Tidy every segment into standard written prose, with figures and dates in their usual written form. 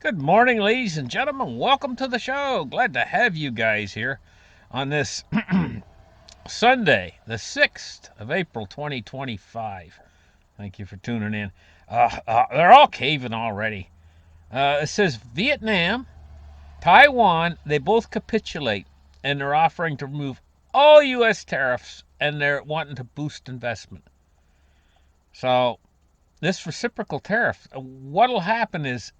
Good morning, ladies and gentlemen. Welcome to the show. Glad to have you guys here on this Sunday, the 6th of April, 2025. Thank you for tuning in. They're all caving already. It says Vietnam, Taiwan, they both capitulate, and they're offering to remove all U.S. tariffs, and they're wanting to boost investment. So, this reciprocal tariff, what'll happen is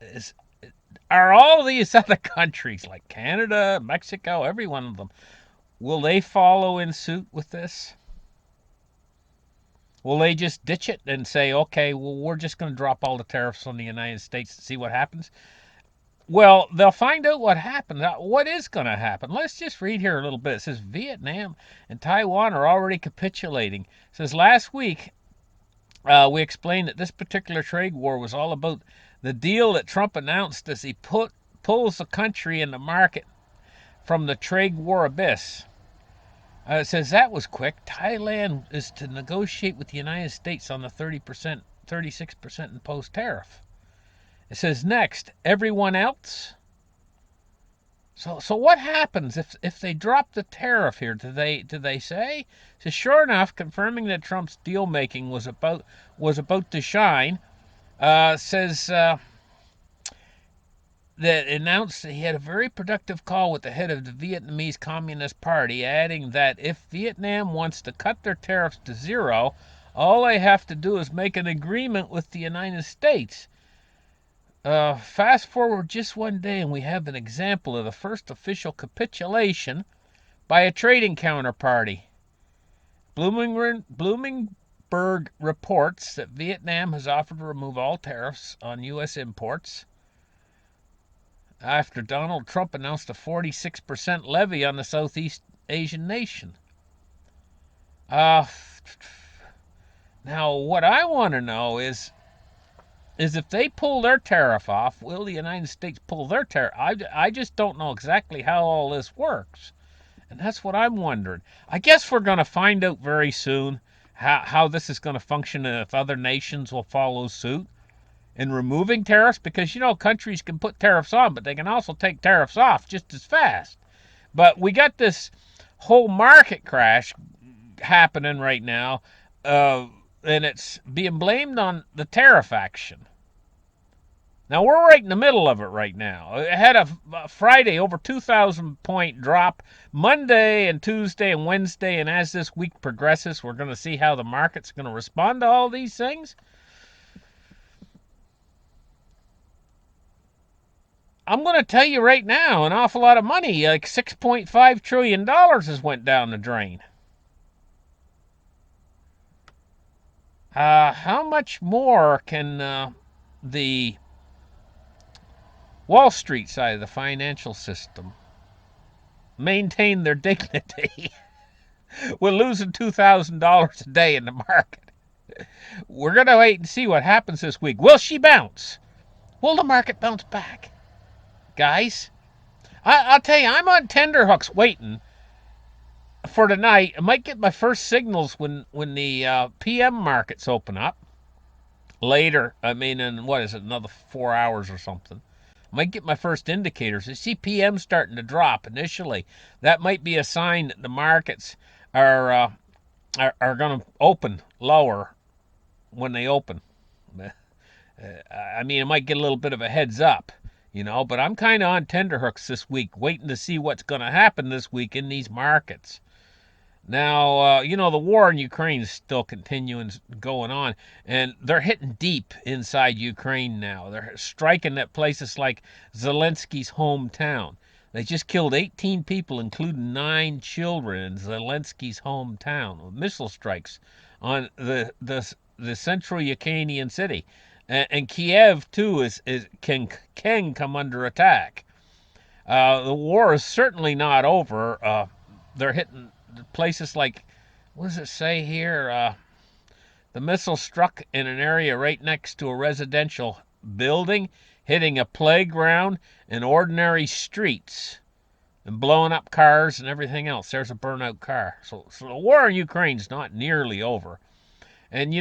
are all these other countries like Canada, Mexico, every one of them, will they follow in suit with this? Will they just ditch it and say, okay, well, we're just going to drop all the tariffs on the United States and see what happens? Well, they'll find out what happened. What is going to happen? Let's just read here a little bit. It says Vietnam and Taiwan are already capitulating. It says last week we explained that this particular trade war was all about the deal that Trump announced as he pulls the country in the market from the trade war abyss. It says that was quick. Thailand is to negotiate with the United States on the 30%, 36% imposed tariff. It says next, everyone else. So what happens if they drop the tariff here? Do they say? So sure enough, confirming that Trump's deal making was about to shine. Says that announced that he had a very productive call with the head of the Vietnamese Communist Party, adding that if Vietnam wants to cut their tariffs to zero, all they have to do is make an agreement with the United States. Fast forward just one day, and we have an example of the first official capitulation by a trading counterparty. Bloomberg reports that Vietnam has offered to remove all tariffs on U.S. imports after Donald Trump announced a 46% levy on the Southeast Asian nation. Now, what I want to know is if they pull their tariff off, will the United States pull their tariff? I just don't know exactly how all this works. And that's what I'm wondering. I guess we're going to find out very soon how this is going to function and if other nations will follow suit in removing tariffs, because countries can put tariffs on, but they can also take tariffs off just as fast. But we got this whole market crash happening right now, and it's being blamed on the tariff action. Now we're right in the middle of it right now. It had a Friday over 2,000 point drop, Monday and Tuesday and Wednesday, and as this week progresses, we're going to see how the market's going to respond to all these things. I'm going to tell you right now, an awful lot of money, like $6.5 trillion has went down the drain. How much more can the Wall Street side of the financial system maintain their dignity with losing $2,000 a day in the market? We're going to wait and see what happens this week. Will she bounce? Will the market bounce back? Guys, I'll tell you, I'm on tenterhooks waiting for tonight. I might get my first signals when the PM markets open up later. I mean, in what is it, another 4 hours or something. I might get my first indicators. I see PM starting to drop initially. That might be a sign that the markets are going to open lower when they open. I mean, it might get a little bit of a heads up. But I'm kind of on tenterhooks this week, waiting to see what's going to happen this week in these markets. Now, the war in Ukraine is still continuing, going on, and they're hitting deep inside Ukraine now. They're striking at places like Zelensky's hometown. They just killed 18 people, including 9 children, in Zelensky's hometown with missile strikes on the central Ukrainian city. And Kiev too can come under attack. The war is certainly not over. They're hitting places like, what does it say here? The missile struck in an area right next to a residential building, hitting a playground and ordinary streets, and blowing up cars and everything else. There's a burnout car. So the war in Ukraine's not nearly over. And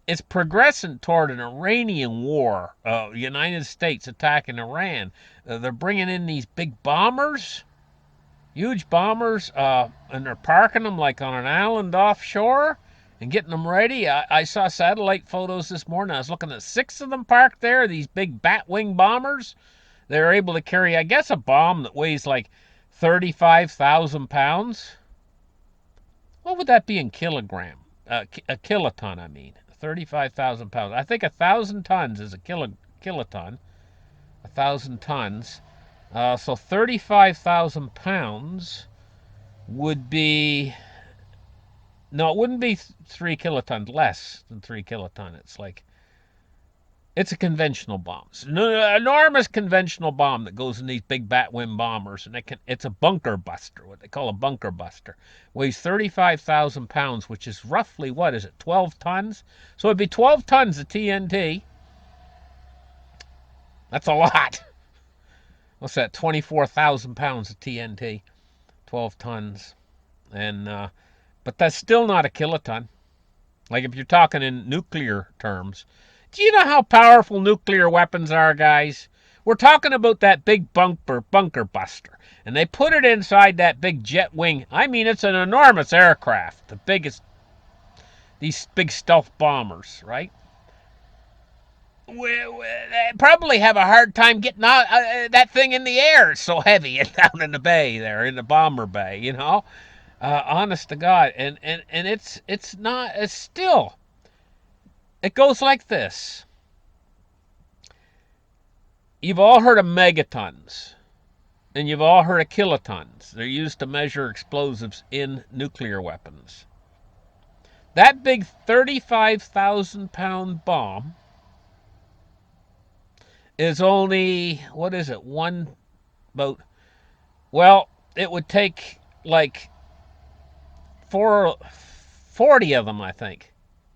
it's progressing toward an Iranian war. United States attacking Iran. They're bringing in these big bombers, huge bombers, and they're parking them like on an island offshore and getting them ready. I saw satellite photos this morning. I was looking at 6 of them parked there, these big Batwing bombers. They're able to carry, I guess, a bomb that weighs like 35,000 pounds. What would that be in kilogram? A kiloton, I mean. 35,000 pounds. I think 1,000 tons is a kiloton. 1,000 tons. So 35,000 pounds would be... No, it wouldn't be 3 kilotons. Less than 3 kiloton. It's a conventional bomb. It's an enormous conventional bomb that goes in these big Batwing bombers, and it's a bunker buster, what they call a bunker buster. Weighs 35,000 pounds, which is roughly, what is it, 12 tons? So it'd be 12 tons of TNT. That's a lot. What's that, 24,000 pounds of TNT? 12 tons. But that's still not a kiloton. Like if you're talking in nuclear terms. Do you know how powerful nuclear weapons are, guys? We're talking about that big bunker buster. And they put it inside that big jet wing. I mean, it's an enormous aircraft. The biggest, these big stealth bombers, right? They probably have a hard time getting out, that thing in the air. It's so heavy and down in the bay there, in the bomber bay, you know? Honest to God. And it's not, it's still... It goes like this. You've all heard of megatons, and you've all heard of kilotons. They're used to measure explosives in nuclear weapons. That big 35,000-pound bomb is only, what is it, it would take like 40 of them, I think.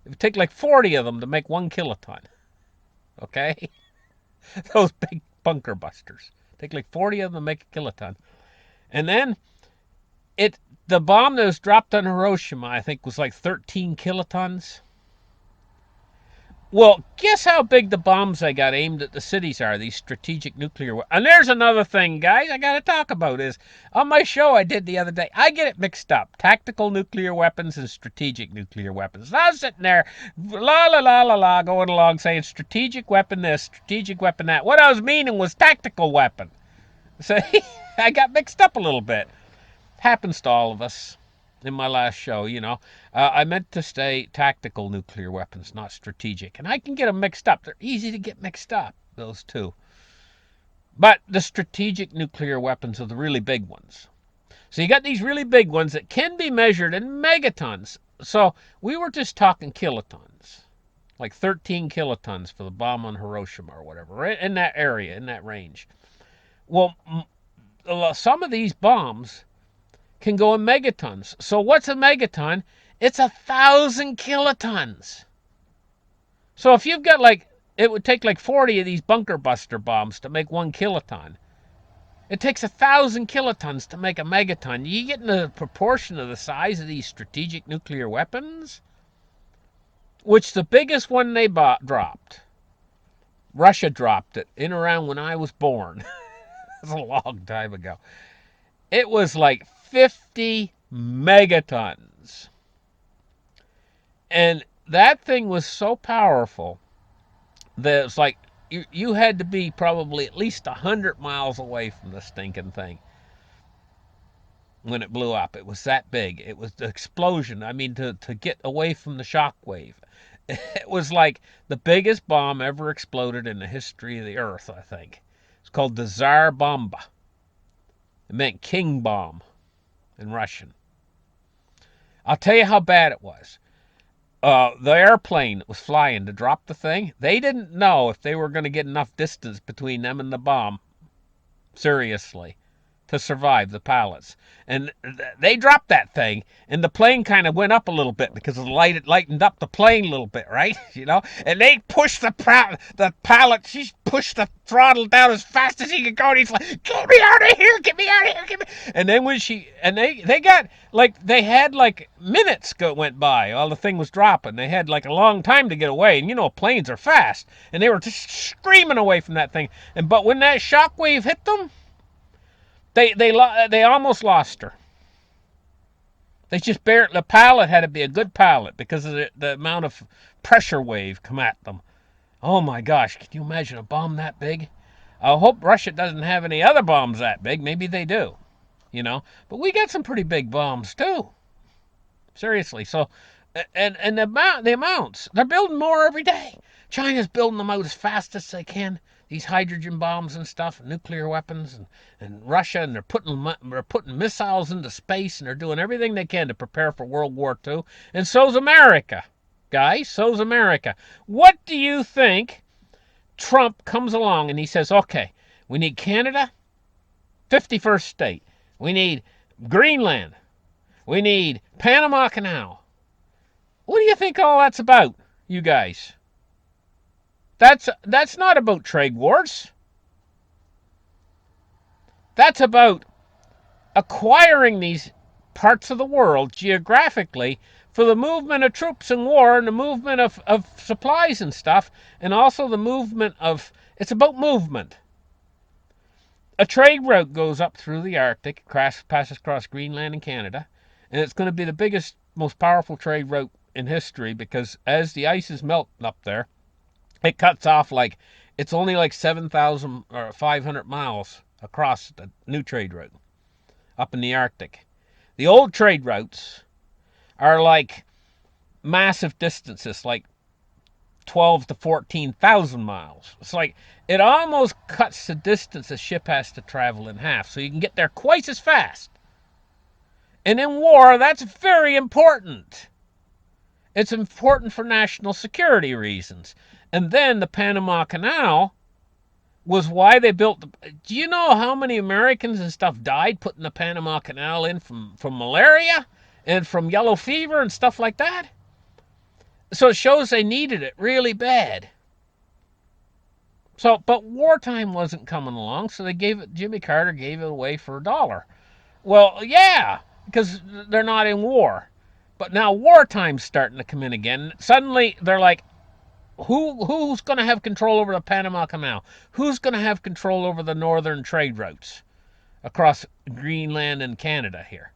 It would take like 40 of them to make 1 kiloton. Okay? Those big bunker busters. Take like 40 of them to make a kiloton. And then the bomb that was dropped on Hiroshima, I think, was like 13 kilotons. Well, guess how big the bombs they got aimed at the cities are, these strategic nuclear weapons. And there's another thing, guys, I got to talk about is, on my show I did the other day, I get it mixed up. Tactical nuclear weapons and strategic nuclear weapons. And I was sitting there, la la la la la, going along saying strategic weapon this, strategic weapon that. What I was meaning was tactical weapon. So I got mixed up a little bit. Happens to all of us. In my last show, you know. I meant to say tactical nuclear weapons, not strategic. And I can get them mixed up. They're easy to get mixed up, those two. But the strategic nuclear weapons are the really big ones. So you got these really big ones that can be measured in megatons. So we were just talking kilotons. Like 13 kilotons for the bomb on Hiroshima or whatever. Right in that area, in that range. Well, some of these bombs can go in megatons. So what's a megaton? It's 1,000 kilotons. So if you've got it would take like 40 of these bunker buster bombs to make 1 kiloton. It takes 1,000 kilotons to make a megaton. You get in the proportion of the size of these strategic nuclear weapons, which the biggest one they dropped, Russia dropped it in around when I was born. That's a long time ago. It was like 50 megatons. And that thing was so powerful that it's like you had to be probably at least 100 miles away from the stinking thing when it blew up. It was that big. It was the explosion. I mean, to get away from the shock wave. It was like the biggest bomb ever exploded in the history of the earth, I think. It's called the Tsar Bomba. It meant king bomb in Russian. I'll tell you how bad it was. The airplane that was flying to drop the thing, they didn't know if they were going to get enough distance between them and the bomb. Seriously. to survive, the pilots. And they dropped that thing, and the plane kind of went up a little bit because of the light. It lightened up the plane a little bit, right? And they pushed the pilot. She pushed the throttle down as fast as he could go, and he's like, "Get me out of here! Get me out of here! Get me!" And then when they got they had minutes went by while the thing was dropping. They had a long time to get away, and planes are fast, and they were just screaming away from that thing. But when that shockwave hit them, they almost lost her. They just barely. The pilot had to be a good pilot because of the amount of pressure wave come at them. Oh my gosh, can you imagine a bomb that big? I hope Russia doesn't have any other bombs that big. Maybe they do, But we got some pretty big bombs too. Seriously. So, and the amounts, they're building more every day. China's building them out as fast as they can. These hydrogen bombs and stuff, nuclear weapons, and Russia, and they're putting missiles into space, and they're doing everything they can to prepare for World War II. And so's America, guys. So's America. What do you think? Trump comes along and he says, "Okay, we need Canada, 51st state. We need Greenland. We need Panama Canal." What do you think all that's about, you guys? That's not about trade wars. That's about acquiring these parts of the world geographically for the movement of troops in war and the movement of supplies and stuff, and also the movement of, it's about movement. A trade route goes up through the Arctic, passes across Greenland and Canada, and it's going to be the biggest, most powerful trade route in history because as the ice is melting up there, it cuts off it's only 7,000 or 500 miles across the new trade route up in the Arctic. The old trade routes are massive distances, 12 to 14,000 miles. It's it almost cuts the distance a ship has to travel in half, so you can get there twice as fast. And in war, that's very important. It's important for national security reasons. And then the Panama Canal was why they built do you know how many Americans and stuff died putting the Panama Canal in from malaria and from yellow fever and stuff like that? So it shows they needed it really bad. But wartime wasn't coming along, so Jimmy Carter gave it away for $1. Well, yeah, because they're not in war. But now wartime's starting to come in again. Suddenly they're like, who's going to have control over the Panama Canal? Who's going to have control over the northern trade routes across Greenland and Canada here?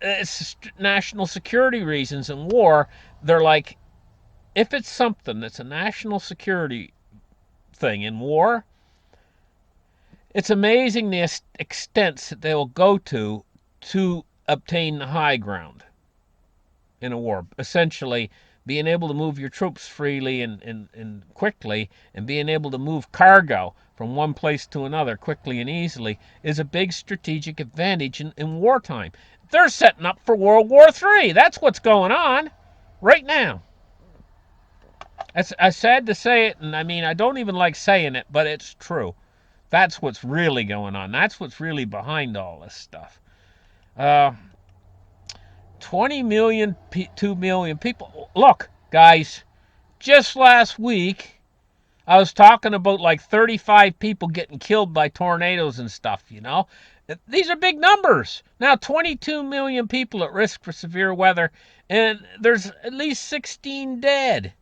It's national security reasons in war. They're like, if it's something that's a national security thing in war, it's amazing the extents that they will go to obtain the high ground in a war. Essentially, being able to move your troops freely and quickly, and being able to move cargo from one place to another quickly and easily is a big strategic advantage in wartime. They're setting up for World War III. That's what's going on right now. I'm sad to say it, and I don't even like saying it, but it's true. That's what's really going on. That's what's really behind all this stuff. 20 million, 2 million people. Look, guys, just last week, I was talking about 35 people getting killed by tornadoes and stuff, These are big numbers. Now, 22 million people at risk for severe weather, and there's at least 16 dead.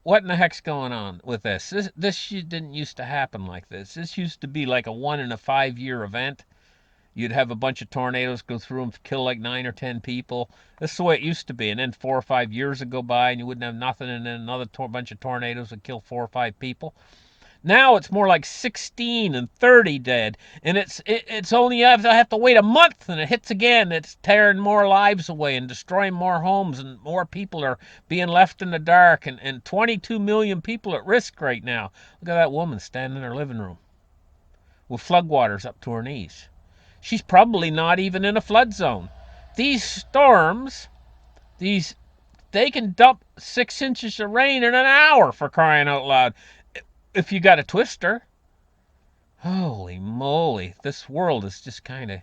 What in the heck's going on with this? This didn't used to happen like this. This used to be like a 1 in a 5-year event. You'd have a bunch of tornadoes go through and kill 9 or 10 people. This is the way it used to be. And then 4 or 5 years would go by and you wouldn't have nothing, and then another bunch of tornadoes would kill 4 or 5 people. Now it's more like 16 and 30 dead, and it's only I have to wait a month, and it hits again. It's tearing more lives away and destroying more homes, and more people are being left in the dark, and 22 million people at risk right now. Look at that woman standing in her living room with floodwaters up to her knees. She's probably not even in a flood zone. These storms, they can dump 6 inches of rain in an hour, for crying out loud. If you got a twister. Holy moly, this world is just kind of.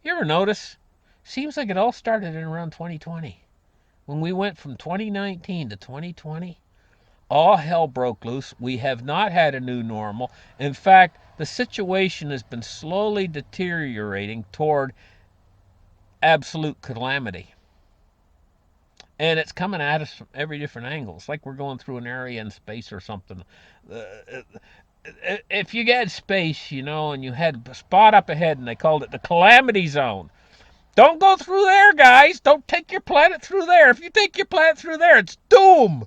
You ever notice? Seems like it all started in around 2020. When we went from 2019 to 2020, all hell broke loose. We have not had a new normal. In fact, the situation has been slowly deteriorating toward absolute calamity. And it's coming at us from every different angle. It's like we're going through an area in space or something. Uh, if you get space, and you had a spot up ahead and they called it the calamity zone. Don't go through there, guys. Don't take your planet through there. If you take your planet through there, it's doom.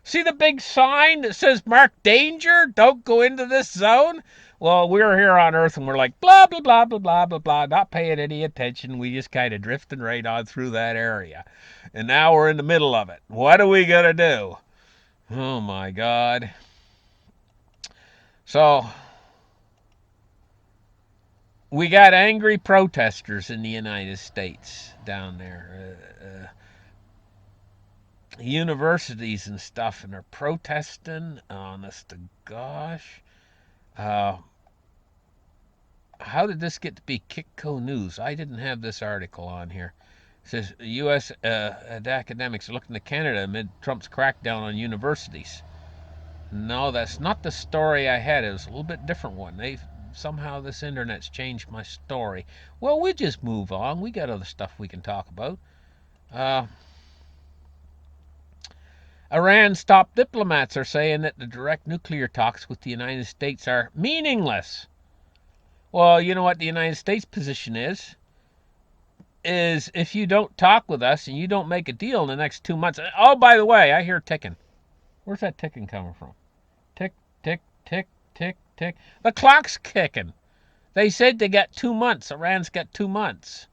See the big sign that says mark danger? Don't go into this zone? Well, we're here on Earth and we're like blah, blah, blah, blah, blah, blah, blah, not paying any attention. We just kind of drifting right on through that area. And now we're in the middle of it. What are we going to do? Oh, my God. So, we got angry protesters in the United States down there. Universities and stuff, and they're protesting. Honest to gosh. How did this get to be Kitco News? I didn't have this article on here. It says U.S. Academics are looking to Canada amid Trump's crackdown on universities. No, that's not the story I had. It was a little bit different one. Somehow this internet's changed my story. Well, we just move on. We got other stuff we can talk about. Iran's top diplomats are saying that the direct nuclear talks with the United States are meaningless. Well, you know what the United States position is if you don't talk with us and you don't make a deal in the next 2 months. Oh, by the way, I hear ticking. Where's that ticking coming from? Tick, tick, tick, tick, tick. The clock's kicking. They said they got 2 months. Iran's got 2 months.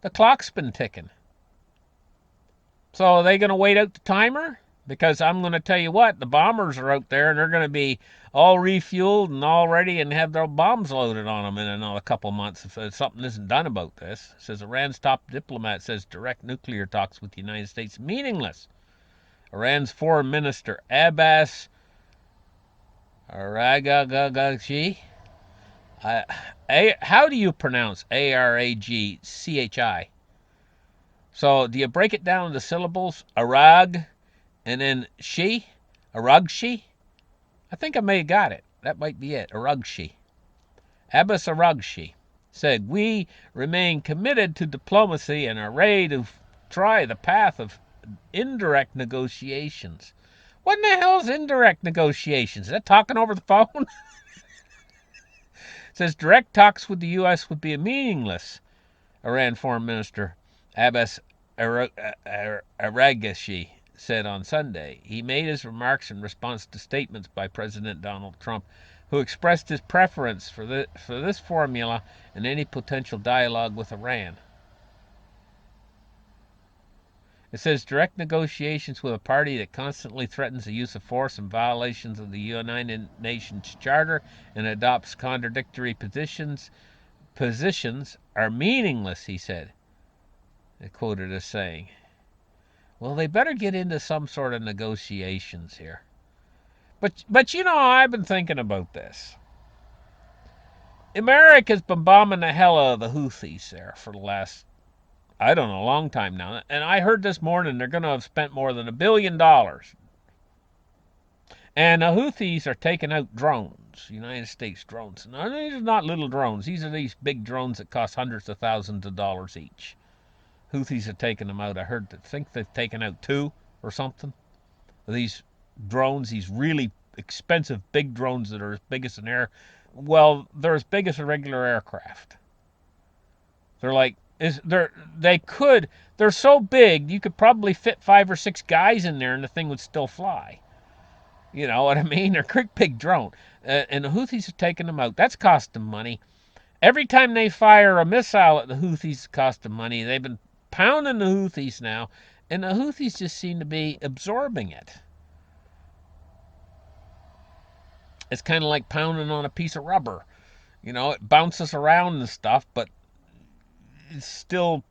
The clock's been ticking. So are they going to wait out the timer? Because I'm going to tell you what, the bombers are out there and they're going to be all refueled and all ready and have their bombs loaded on them in another couple months if something isn't done about this. It says Iran's top diplomat says direct nuclear talks with the United States meaningless. Iran's foreign minister Abbas Araghchi. How do you pronounce Aragchi? So do you break it down into syllables? Arag and then Aragchi? I think I may have got it. That might be it. Aragchi. Abbas Aragchi said, "We remain committed to diplomacy and are ready to try the path of indirect negotiations." What in the hell is indirect negotiations? Is that talking over the phone? Says direct talks with the U.S. would be meaningless. Iran Foreign Minister Abbas Araghchi said on Sunday. He made his remarks in response to statements by President Donald Trump, who expressed his preference for this formula in any potential dialogue with Iran. It says direct negotiations with a party that constantly threatens the use of force and violations of the United Nations Charter and adopts contradictory positions are meaningless, he said. Quoted as saying. Well, they better get into some sort of negotiations here. But I've been thinking about this. America's been bombing the hell out of the Houthis there for the last, I don't know, a long time now. And I heard this morning they're going to have spent more than $1 billion. And the Houthis are taking out drones, United States drones. Now, these are not little drones. These are these big drones that cost hundreds of thousands of dollars each. Houthis are taking them out. I think they've taken out 2 or something. These drones, these really expensive big drones that are as big as they're as big as a regular aircraft. They're so big you could probably fit 5 or 6 guys in there and the thing would still fly. You know what I mean? They're a great big drone. And the Houthis are taking them out. That's costing money. Every time they fire a missile at the Houthis, it's costing money. They've been pounding the Houthis now, and the Houthis just seem to be absorbing it. It's kind of like pounding on a piece of rubber. It bounces around and stuff, but it's still,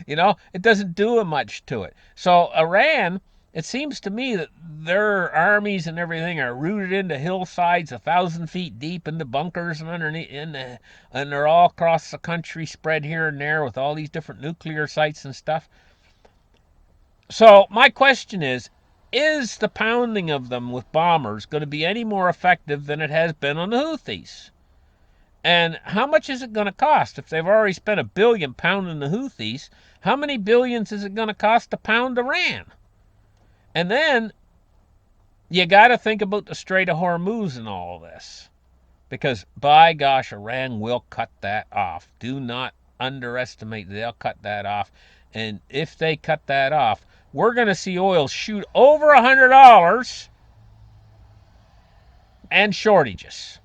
it doesn't do much to it. So Iran It seems to me that their armies and everything are rooted into hillsides 1,000 feet deep into bunkers and underneath, and they're all across the country, spread here and there with all these different nuclear sites and stuff. So my question is the pounding of them with bombers going to be any more effective than it has been on the Houthis? And how much is it going to cost? If they've already spent $1 billion pounding the Houthis, how many billions is it going to cost to pound Iran? And then you got to think about the Strait of Hormuz in all of this. Because, by gosh, Iran will cut that off. Do not underestimate that they'll cut that off. And if they cut that off, we're going to see oil shoot over $100 and shortages.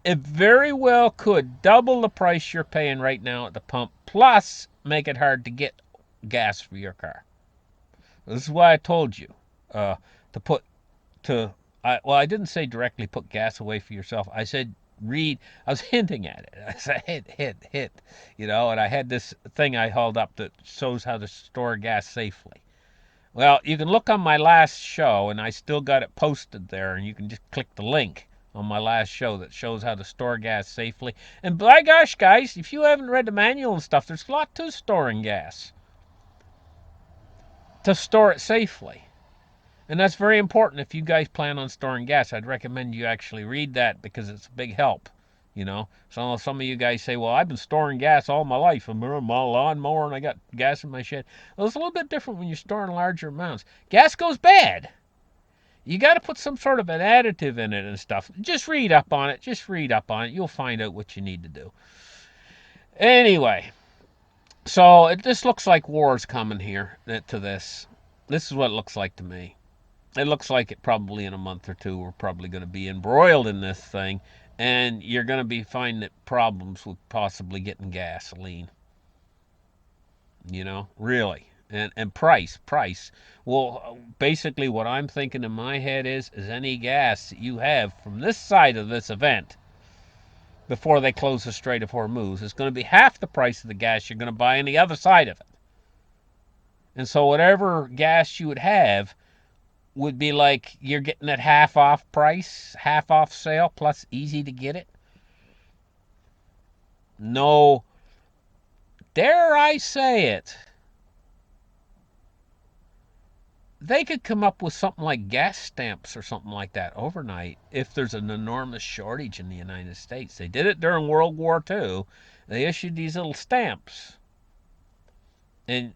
It very well could double the price you're paying right now at the pump, plus make it hard to get gas for your car. This is why I told you to put to. I didn't say directly put gas away for yourself. I said read. I was hinting at it. I said hit. And I had this thing I held up that shows how to store gas safely. Well, you can look on my last show, and I still got it posted there, and you can just click the link on my last show that shows how to store gas safely. And by gosh, guys, if you haven't read the manual and stuff, there's a lot to storing gas. To store it safely. And that's very important if you guys plan on storing gas. I'd recommend you actually read that because it's a big help. So some of you guys say, well, I've been storing gas all my life. I'm on my lawnmower and I got gas in my shed. Well, it's a little bit different when you're storing larger amounts. Gas goes bad. You got to put some sort of an additive in it and stuff. Just read up on it. You'll find out what you need to do. Anyway, so this looks like war's coming here to this. This is what it looks like to me. It looks like it probably in a month or two we're probably going to be embroiled in this thing, and you're going to be finding problems with possibly getting gasoline. Really. And price. Well, basically what I'm thinking in my head is any gas that you have from this side of this event before they close the Strait of Hormuz is going to be half the price of the gas you're going to buy on the other side of it. And so whatever gas you would have would be like you're getting it half off price, half off sale, plus easy to get it. No, dare I say it, they could come up with something like gas stamps or something like that overnight if there's an enormous shortage in the United States. They did it during World War II. They issued these little stamps. And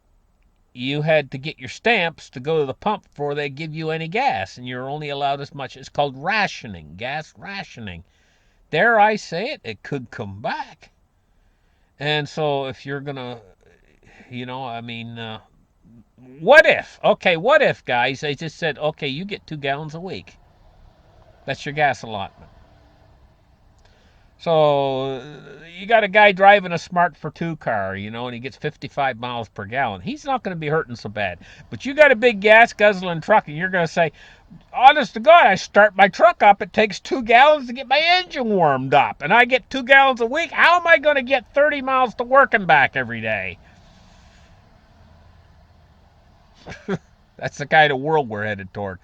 you had to get your stamps to go to the pump before they give you any gas, and you're only allowed as much. It's called rationing, gas rationing. Dare I say it, it could come back. And so if you're going to, what if, guys, they just said, okay, you get 2 gallons a week. That's your gas allotment. So you got a guy driving a Smart for 2 car, and he gets 55 miles per gallon. He's not going to be hurting so bad. But you got a big gas guzzling truck, and you're going to say, honest to God, I start my truck up. It takes 2 gallons to get my engine warmed up, and I get 2 gallons a week. How am I going to get 30 miles to work and back every day? That's the kind of world we're headed toward.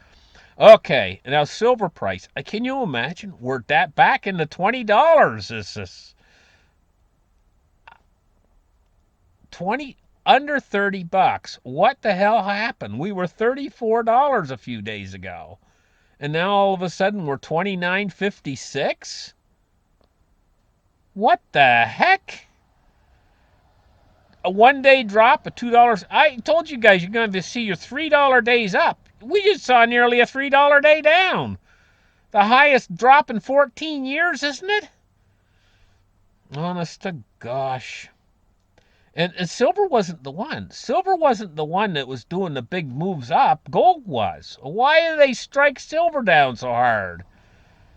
Okay, now silver price. Can you imagine? We're back in the $20. Is this 20 under $30? What the hell happened? We were $34 a few days ago, and now all of a sudden we're $29.56. What the heck? A 1-day drop of $2. I told you guys you're going to see your $3 days up. We just saw nearly a $3 day down. The highest drop in 14 years, isn't it? Honest to gosh. And silver wasn't the one. Silver wasn't the one that was doing the big moves up. Gold was. Why did they strike silver down so hard?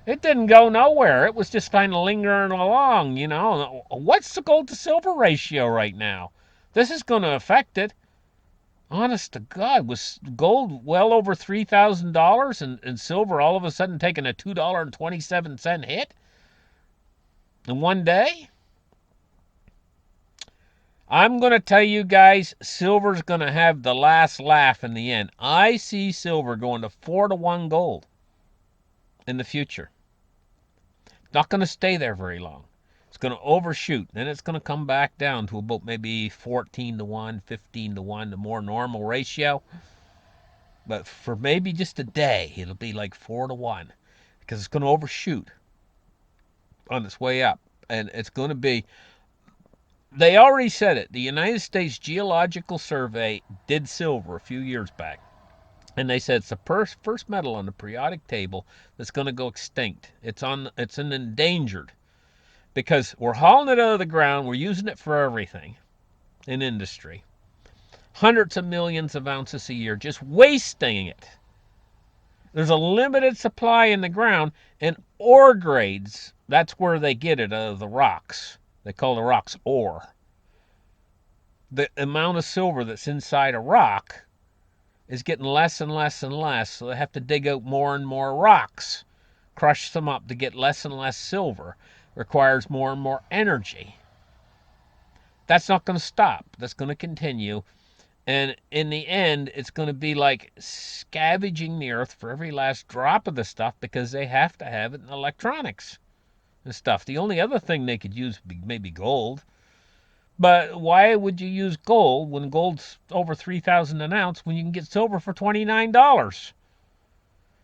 It didn't go nowhere. It was just kind of lingering along, What's the gold to silver ratio right now? This is going to affect it. Honest to God, was gold well over $3,000 and silver all of a sudden taking a $2.27 hit in one day? I'm going to tell you guys, silver's going to have the last laugh in the end. I see silver going to 4-1 gold in the future. Not going to stay there very long. It's going to overshoot. Then it's going to come back down to about maybe 14-1, 15-1, the more normal ratio. But for maybe just a day, it'll be like 4-1 because it's going to overshoot on its way up. And it's going to be, they already said it. The United States Geological Survey did silver a few years back. And they said it's the first metal on the periodic table that's going to go extinct. It's an endangered because we're hauling it out of the ground. We're using it for everything in industry. Hundreds of millions of ounces a year, just wasting it. There's a limited supply in the ground, and ore grades, that's where they get it out of the rocks. They call the rocks ore. The amount of silver that's inside a rock is getting less and less and less, so they have to dig out more and more rocks, crush them up to get less and less silver. Requires more and more energy. That's not going to stop. That's going to continue. And in the end, it's going to be like scavenging the earth for every last drop of the stuff because they have to have it in electronics and stuff. The only other thing they could use would be maybe gold. But why would you use gold when gold's over $3,000 an ounce when you can get silver for $29?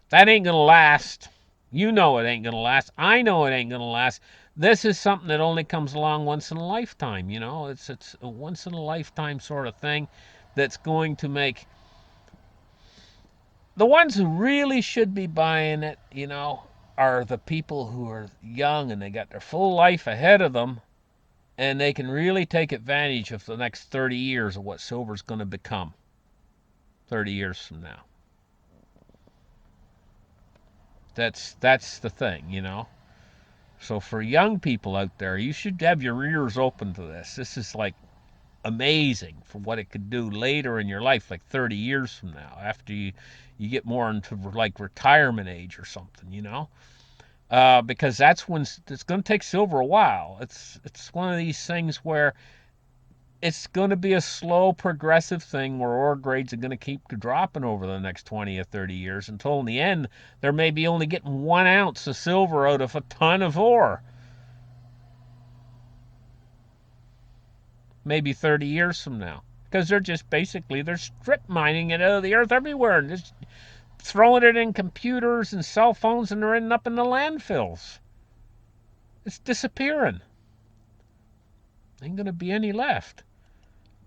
That ain't going to last. You know it ain't going to last. I know it ain't going to last. This is something that only comes along once in a lifetime, you know. It's a once in a lifetime sort of thing that's going to make the ones who really should be buying it, you know, are the people who are young and they got their full life ahead of them and they can really take advantage of the next 30 years of what silver's going to become 30 years from now. That's the thing, you know. So for young people out there, you should have your ears open to this. This is like amazing for what it could do later in your life, like 30 years from now, after you get more into like retirement age or something, you know. Because that's when it's going to take silver a while. It's one of these things where it's going to be a slow, progressive thing where ore grades are going to keep dropping over the next 20 or 30 years until in the end they're maybe only getting 1 ounce of silver out of a ton of ore. Maybe 30 years from now. Because they're just basically, they're strip mining it out of the earth everywhere and just throwing it in computers and cell phones and they're ending up in the landfills. It's disappearing. Ain't going to be any left.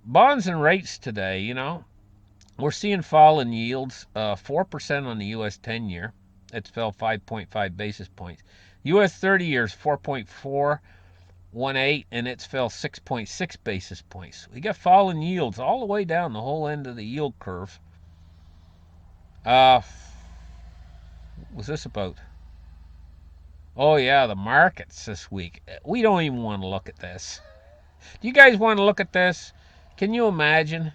Bonds and rates today, you know, we're seeing fall in yields, 4% on the U.S. 10-year. It's fell 5.5 basis points. U.S. 30 years, 4.418, and it's fell 6.6 basis points. We got falling yields all the way down the whole end of the yield curve. What's this about? Oh, yeah, the markets this week. We don't even want to look at this. Do you guys want to look at this? Can you imagine?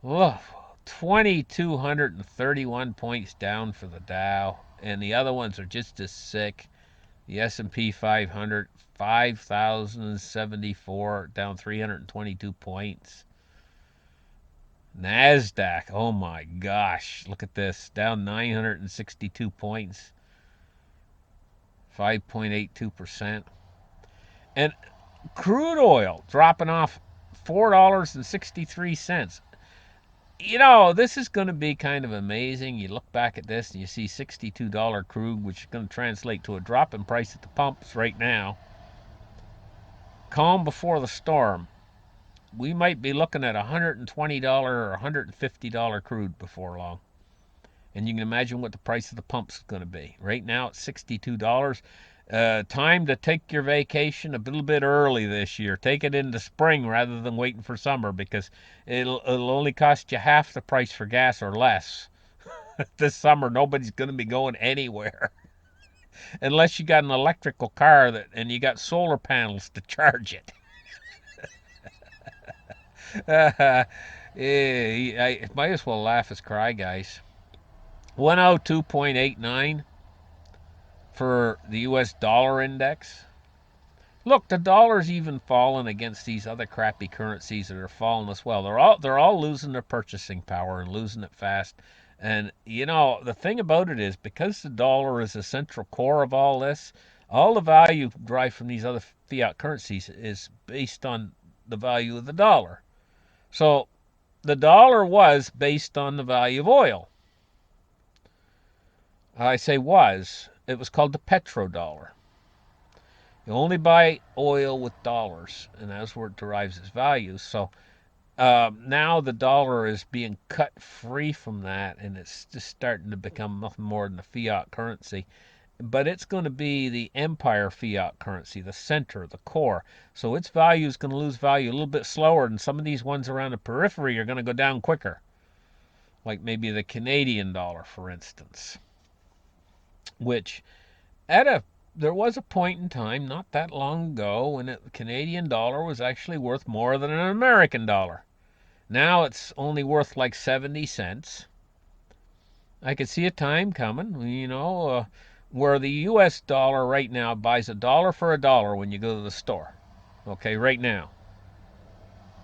Oh, 2,231 points down for the Dow, and the other ones are just as sick. The S&P 500, 5,074, down 322 points. NASDAQ, oh my gosh, look at this, down 962 points, 5.82%. And crude oil dropping off $4.63. You know, this is going to be kind of amazing. You look back at this and you see $62 crude, which is going to translate to a drop in price at the pumps right now. Calm before the storm. We might be looking at $120 or $150 crude before long. And you can imagine what the price of the pumps is going to be. Right now it's $62. Time to take your vacation a little bit early this year. Take it into spring rather than waiting for summer because it'll only cost you half the price for gas or less. This summer nobody's going to be going anywhere unless you got an electrical car and you got solar panels to charge it. I might as well laugh as cry, guys. 102.89 for the U.S. dollar index. Look, the dollar's even fallen against these other crappy currencies that are falling as well. They're all losing their purchasing power and losing it fast. And the thing about it is, because the dollar is the central core of all this, all the value derived from these other fiat currencies is based on the value of the dollar. So the dollar was based on the value of oil. I say was. It was called the petrodollar. You only buy oil with dollars, and that's where it derives its value. So now the dollar is being cut free from that, and it's just starting to become nothing more than a fiat currency. But it's going to be the empire fiat currency, the center, the core. So its value is going to lose value a little bit slower, and some of these ones around the periphery are going to go down quicker, like maybe the Canadian dollar, for instance, which there was a point in time not that long ago when the Canadian dollar was actually worth more than an American dollar. Now it's only worth like 70 cents. I could see a time coming, where the US dollar right now buys a dollar for a dollar when you go to the store. Okay, right now.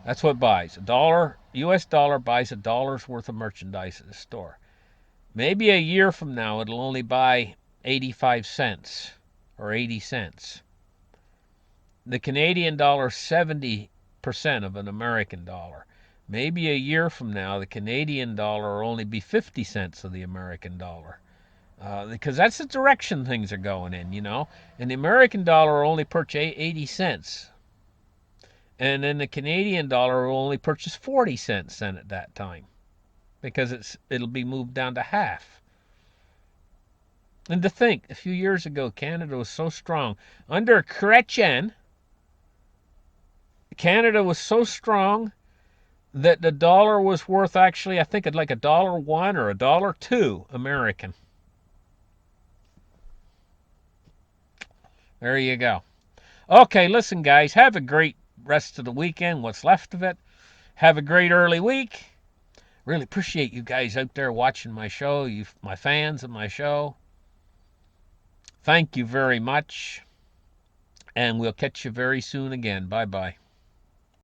That's what it buys. A dollar, US dollar buys a dollar's worth of merchandise at the store. Maybe a year from now it'll only buy 85 cents or 80 cents. The Canadian dollar 70% of an American dollar. Maybe a year from now, the Canadian dollar will only be 50 cents of the American dollar. Because that's the direction things are going in. And the American dollar will only purchase 80 cents. And then the Canadian dollar will only purchase 40 cents then at that time. Because it'll be moved down to half. And to think, a few years ago, Canada was so strong. Under Chrétien, Canada was so strong that the dollar was worth actually, I think, like $1 or $2 American. There you go. Okay, listen, guys, have a great rest of the weekend, what's left of it. Have a great early week. Really appreciate you guys out there watching my show, my fans of my show. Thank you very much. And we'll catch you very soon again. Bye-bye.